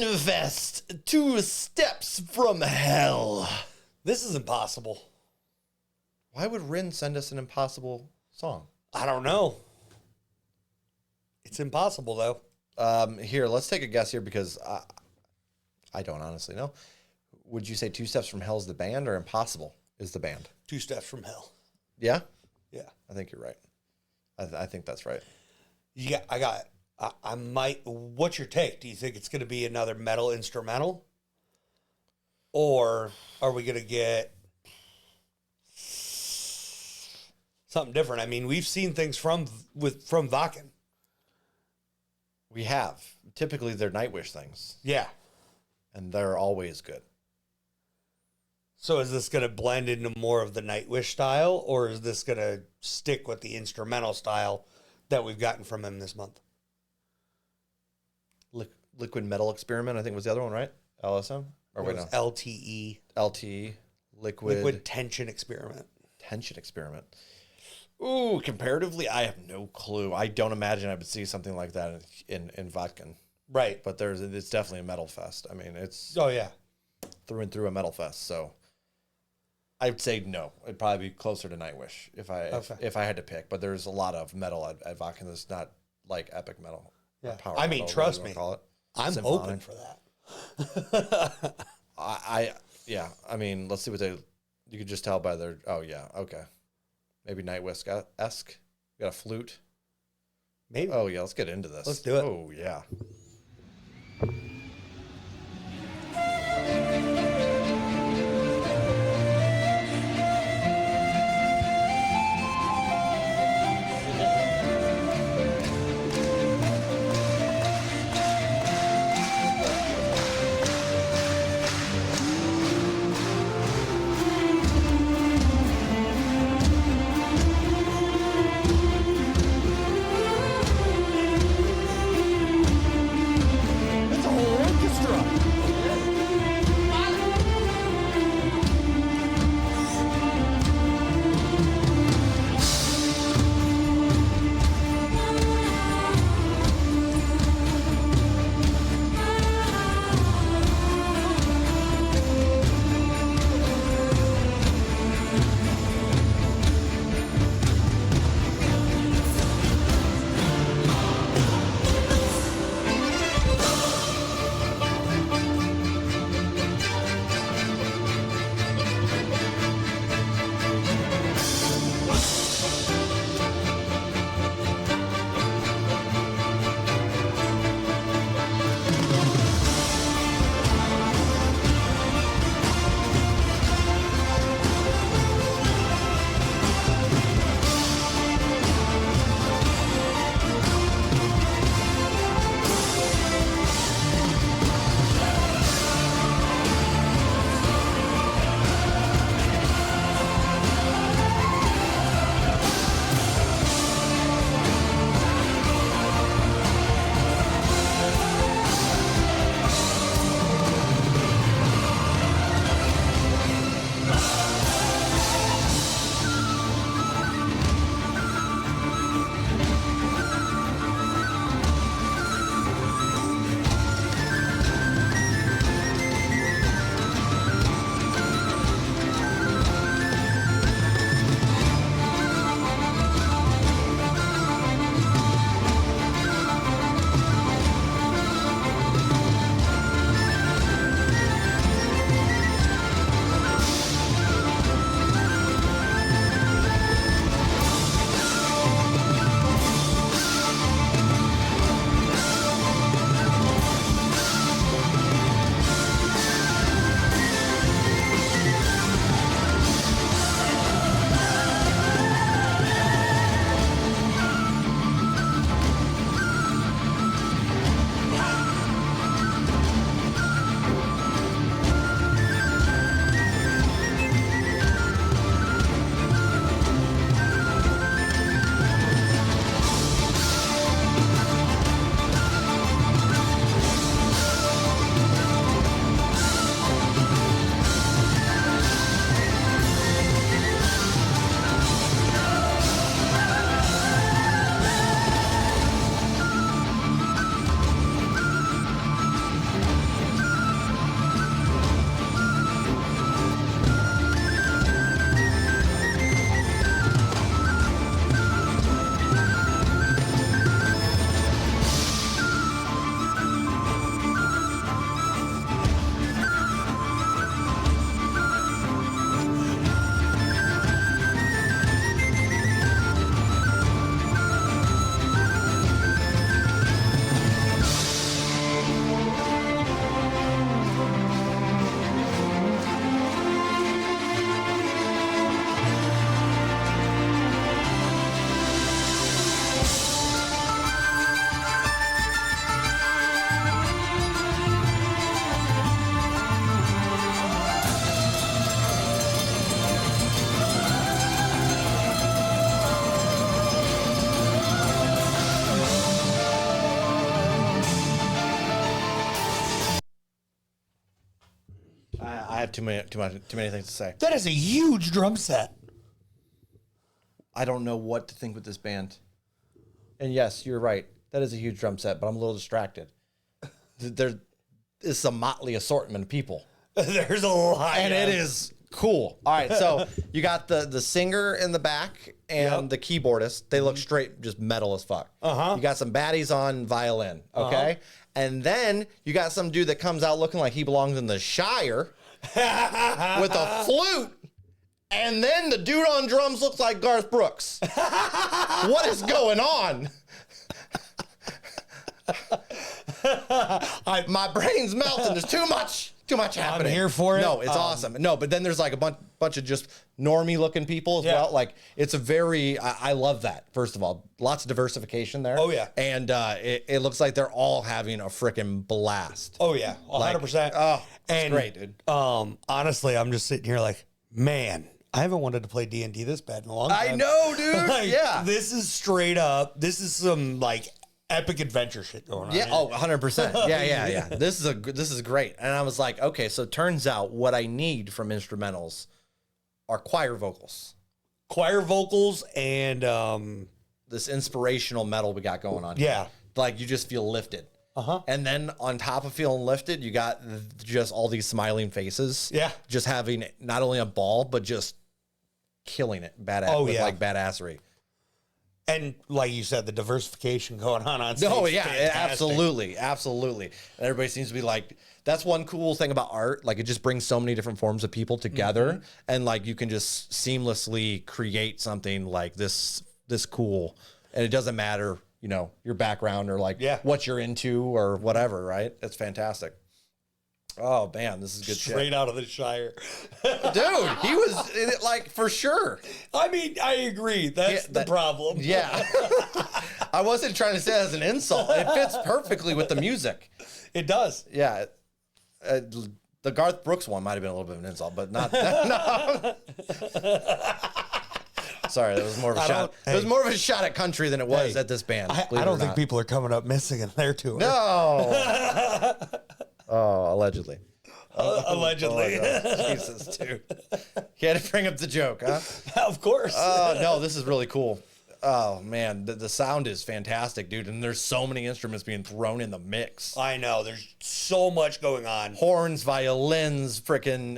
Fest, 2 steps from hell. This is impossible. Why would Rin send us an impossible song? I don't know. It's impossible, though. Here, let's take a guess here because I don't honestly know. Would you say 2 Steps from Hell is the band or Impossible is the band? 2 Steps from Hell. Yeah? Yeah. I think you're right. I think that's right. Yeah, I might. What's your take? Do you think it's going to be another metal instrumental? Or are we going to get something different? I mean, we've seen things from Wacken. We have. Typically, they're Nightwish things. Yeah. And they're always good. So is this going to blend into more of the Nightwish style, or is this going to stick with the instrumental style that we've gotten from him this month? Liquid Metal Experiment, I think was the other one, right? LSM? Or wait, no. LTE. LTE. Liquid Tension Experiment. Tension Experiment. Ooh, comparatively, I have no clue. I don't imagine I would see something like that in Wacken. Right. But it's definitely a metal fest. I mean, it's Oh, yeah. through and through a metal fest. So I would say no. It'd probably be closer to Nightwish if I had to pick. But there's a lot of metal at Wacken that's not like epic metal. Yeah. Power I mean, metal, trust whatever me. you wanna call it. I'm Symphonic. open for that. Yeah. I mean, let's see what you could just tell by their. Oh yeah. Okay. Maybe Nightwish-esque. Got a flute. Maybe. Oh yeah. Let's get into this. Let's do it. Oh yeah. I have too many things to say. That is a huge drum set. I don't know what to think with this band. And yes, you're right. That is a huge drum set, but I'm a little distracted. There is a motley assortment of people. There's a lot. And it is cool. All right, so you got the singer in the back and the keyboardist. They look straight just metal as fuck. You got some baddies on violin, okay? And then you got some dude that comes out looking like he belongs in the Shire with a flute. And then the dude on drums looks like Garth Brooks. What is going on? My brain's melting. There's too much happening. I'm here for it. No, it's awesome. No, but then there's like a bunch of just normie looking people as well. Like it's a very, I love that. First of all, lots of diversification there. Oh yeah. And it looks like they're all having a freaking blast. Oh yeah, 100%. Oh, it's great, dude. Honestly, I'm just sitting here like, man, I haven't wanted to play D&D this bad in a long time. I know, dude. Like, yeah. This is straight up. This is some like epic adventure shit going on. Yeah. Oh, 100%. Yeah. This is great. And I was like, okay, so it turns out what I need from instrumentals are choir vocals. Choir vocals and this inspirational metal we got going on. Yeah. Here. Like you just feel lifted. And then on top of feeling lifted, you got just all these smiling faces. Yeah. Just having not only a ball, but just killing it. Like badassery. And like you said, the diversification going on stage. Oh, yeah, fantastic. absolutely. And everybody seems to be like, that's one cool thing about art. Like it just brings so many different forms of people together. And like you can just seamlessly create something like this cool. And it doesn't matter, you know, your background or like what you're into or whatever, right? It's fantastic. Oh man, this is good shit. Straight out of the Shire. Dude, he was like for sure. I mean, I agree. That's the problem. Yeah. I wasn't trying to say that as an insult. It fits perfectly with the music. It does. Yeah. The Garth Brooks one might have been a little bit of an insult, but not that. No. Sorry, that was more of a shot. It was more of a shot at country than it was at this band. I don't think people are coming up missing in their tour. No. Oh, allegedly. Allegedly. Oh, Jesus, dude. You had to bring up the joke, huh? Of course. Oh, no, this is really cool. Oh, man, the sound is fantastic, dude. And there's so many instruments being thrown in the mix. I know. There's so much going on. Horns, violins, freaking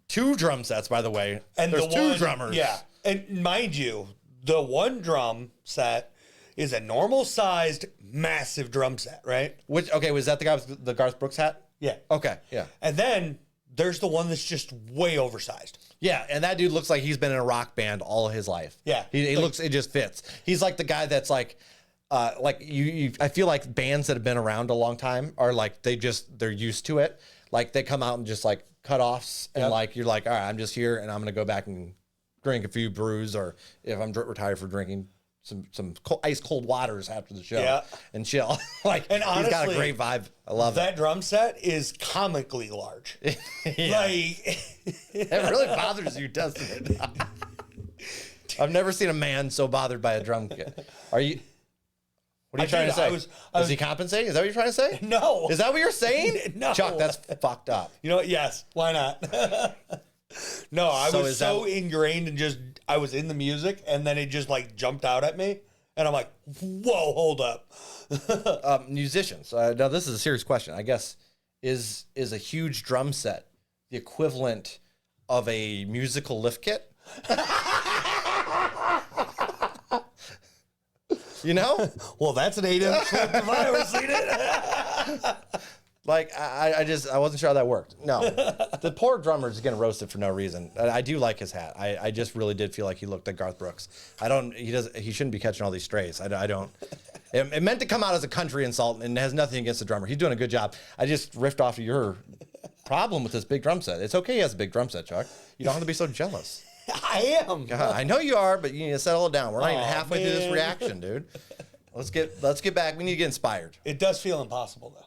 2 drum sets, by the way. And there's 2 drummers. Yeah. And mind you, the one drum set is a normal-sized, massive drum set, right? Okay, was that the guy with the Garth Brooks hat? Yeah. Okay, yeah. And then there's the one that's just way oversized. Yeah, and that dude looks like he's been in a rock band all of his life. Yeah. He looks, it just fits. He's like the guy that's like you I feel like bands that have been around a long time are like, they're used to it. Like they come out and just like cut-offs and like, you're like, all right, I'm just here and I'm going to go back and drink a few brews, or if I'm retired for drinking, some ice cold waters after the show and chill. And honestly, he's got a great vibe. I love that drum set is comically large. Like it really bothers you, doesn't it? I've never seen a man so bothered by a drum kit. Are you? What are you trying to say? Is he compensating? Is that what you're trying to say? No. Is that what you're saying? No. Chuck, that's fucked up. You know what? Yes. Why not? No, I was so ingrained and just, I was in the music and then it just like jumped out at me and I'm like, whoa, hold up. Musicians. Now this is a serious question. I guess, is a huge drum set the equivalent of a musical lift kit? You know? Well, that's an 8-inch clip if I ever seen it. Like, I wasn't sure how that worked. No. The poor drummer is getting roasted for no reason. I do like his hat. I just really did feel like he looked like Garth Brooks. He shouldn't be catching all these strays. I don't. It meant to come out as a country insult and has nothing against the drummer. He's doing a good job. I just riffed off of your problem with this big drum set. It's okay he has a big drum set, Chuck. You don't have to be so jealous. I am. God, I know you are, but you need to settle it down. We're not even halfway through this reaction, dude. Let's get back. We need to get inspired. It does feel impossible, though.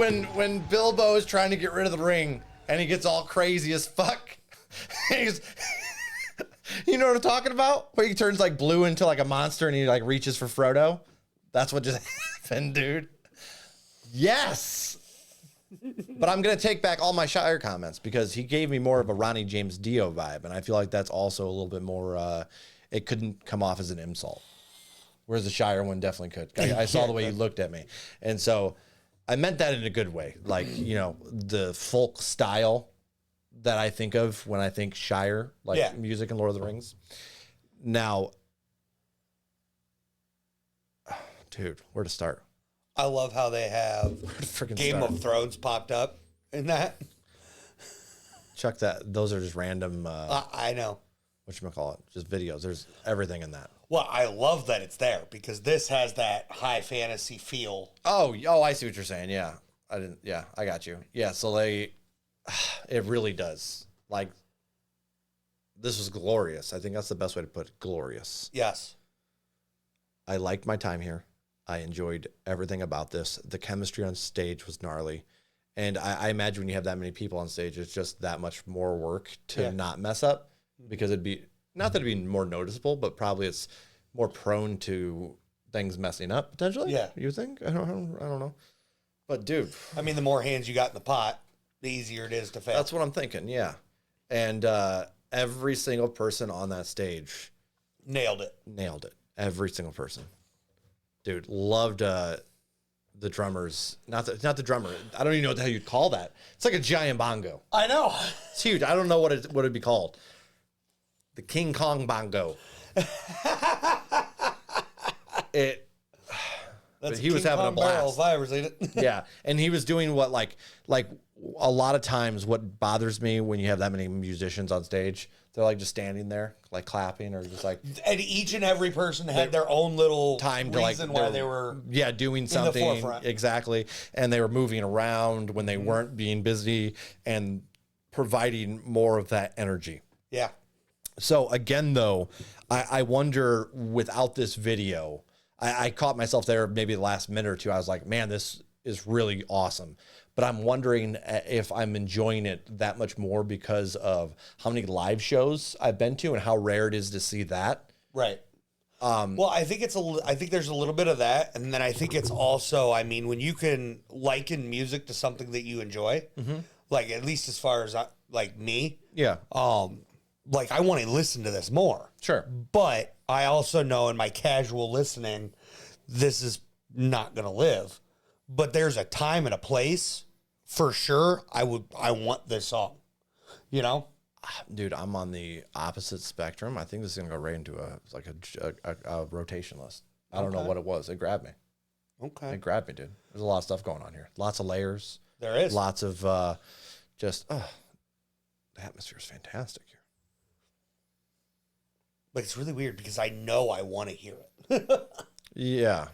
when Bilbo is trying to get rid of the ring and he gets all crazy as fuck. He's, you know what I'm talking about? Where he turns like blue into like a monster and he like reaches for Frodo. That's what just happened, dude. Yes. But I'm going to take back all my Shire comments because he gave me more of a Ronnie James Dio vibe. And I feel like that's also a little bit more, it couldn't come off as an insult. Whereas the Shire one definitely could. I saw the way you looked at me. And so I meant that in a good way. Like, you know, the folk style that I think of when I think Shire, like music and Lord of the Rings. Now, dude, where to start? I love how they have Game of Thrones popped up in that. Chuck that. Those are just random. I know. Whatchamacallit? Just videos. There's everything in that. Well, I love that it's there because this has that high fantasy feel. Oh, I see what you're saying. Yeah. I got you. Yeah. So it really does. Like, this was glorious. I think that's the best way to put it. Glorious. Yes. I liked my time here. I enjoyed everything about this. The chemistry on stage was gnarly. And I imagine when you have that many people on stage, it's just that much more work to not mess up because it'd be, not that it'd be more noticeable, but probably it's more prone to things messing up potentially. Yeah. You think? I don't know. But dude. I mean, the more hands you got in the pot, the easier it is to fail. That's what I'm thinking. Yeah. And every single person on that stage. Nailed it. Every single person. Dude, loved the drummers. Not the drummer. I don't even know what the hell you'd call that. It's like a giant bongo. I know. It's huge. I don't know what it'd be called. The King Kong bongo. He was having a blast. If I ever seen it. Yeah, and he was doing what like a lot of times what bothers me when you have that many musicians on stage. They're like just standing there, like clapping or just like. And each and every person had their own little time to reason why they were doing something in the forefront. Exactly, and they were moving around when they weren't being busy and providing more of that energy. Yeah. So again, though, I wonder without this video, I caught myself there maybe the last minute or two. I was like, man, this is really awesome. But I'm wondering if I'm enjoying it that much more because of how many live shows I've been to and how rare it is to see that. Right. Well, I think I think there's a little bit of that, and then I think it's also, I mean, when you can liken music to something that you enjoy, like at least as far as like me, like I want to listen to this more. Sure. But I also know in my casual listening, this is not going to live. But there's a time and a place for sure. I want this song, you know? Dude, I'm on the opposite spectrum. I think this is going to go right into a rotation list. I don't know what it was. It grabbed me. Okay. It grabbed me, dude. There's a lot of stuff going on here. Lots of layers. There is. Lots of the atmosphere is fantastic here. But it's really weird because I know I want to hear it. Yeah.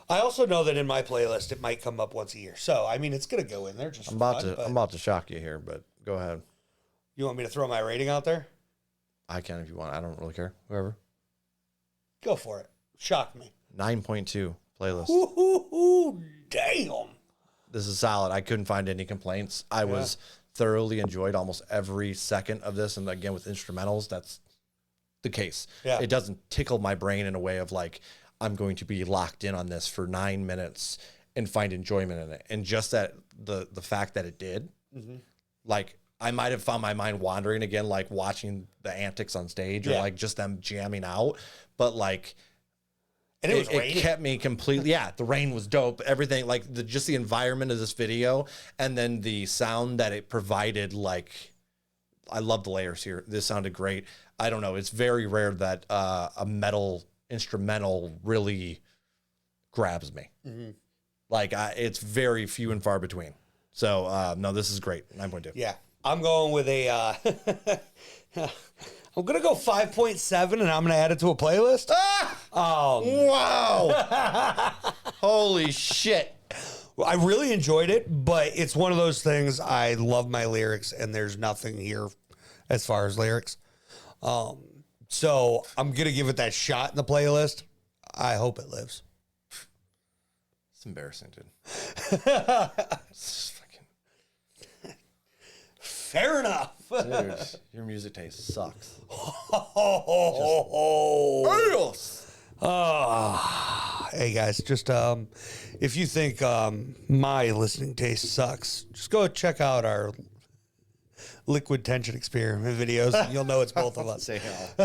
I also know that in my playlist it might come up once a year. So I mean, it's gonna go in there. Just I'm about to shock you here, but go ahead. You want me to throw my rating out there? I can if you want. I don't really care. Whoever. Go for it. Shock me. 9.2 playlist. Ooh, damn. This is solid. I couldn't find any complaints. I was thoroughly enjoyed almost every second of this, and again with instrumentals, that's the case. Yeah. It doesn't tickle my brain in a way of like, I'm going to be locked in on this for 9 minutes and find enjoyment in it. And just that the fact that it did, like I might have found my mind wandering again, like watching the antics on stage or like just them jamming out. But like, and it kept me completely. Yeah. The rain was dope. Everything like just the environment of this video and then the sound that it provided. Like I love the layers here. This sounded great. I don't know. It's very rare that a metal instrumental really grabs me. Like it's very few and far between. So no, this is great. 9.2. Yeah, I'm going with a. I'm gonna go 5.7, and I'm gonna add it to a playlist. Wow! Holy shit! Well, I really enjoyed it, but it's one of those things. I love my lyrics, and there's nothing here as far as lyrics. So I'm going to give it that shot in the playlist. I hope it lives. It's embarrassing, dude. Fair enough. Dude, your music taste sucks. Hey guys, just if you think my listening taste sucks, just go check out our liquid tension experiment videos. You'll know it's both of us. Say how.